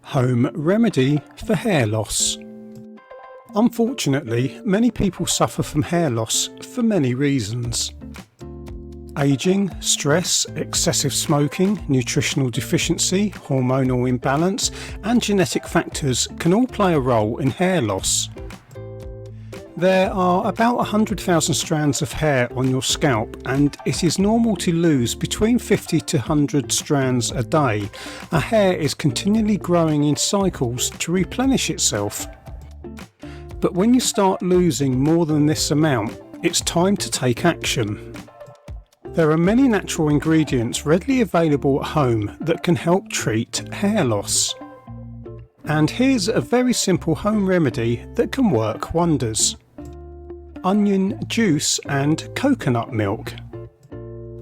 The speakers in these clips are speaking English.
Home remedy for hair loss. Unfortunately, many people suffer from hair loss for many reasons. Aging, stress, excessive smoking, nutritional deficiency, hormonal imbalance, and genetic factors can all play a role in hair loss. There are about 100,000 strands of hair on your scalp, and it is normal to lose between 50 to 100 strands a day. A hair is continually growing in cycles to replenish itself. But when you start losing more than this amount, it's time to take action. There are many natural ingredients readily available at home that can help treat hair loss. And here's a very simple home remedy that can work wonders. Onion juice and coconut milk.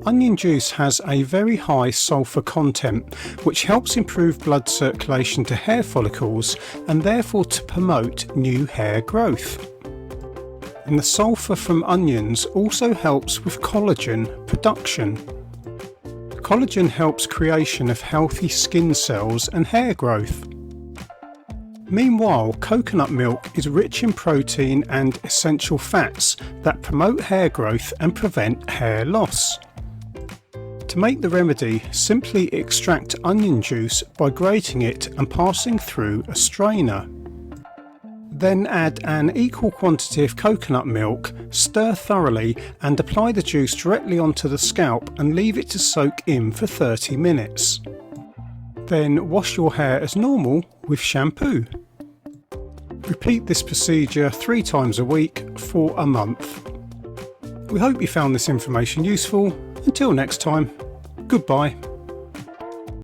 Onion juice has a very high sulfur content, which helps improve blood circulation to hair follicles and therefore to promote new hair growth. And the sulfur from onions also helps with collagen production. Collagen helps creation of healthy skin cells and hair growth. Meanwhile, coconut milk is rich in protein and essential fats that promote hair growth and prevent hair loss. To make the remedy, simply extract onion juice by grating it and passing through a strainer. Then add an equal quantity of coconut milk, stir thoroughly and apply the juice directly onto the scalp and leave it to soak in for 30 minutes. Then wash your hair as normal with shampoo. Repeat this procedure 3 times a week for a month. We hope you found this information useful. Until next time, goodbye.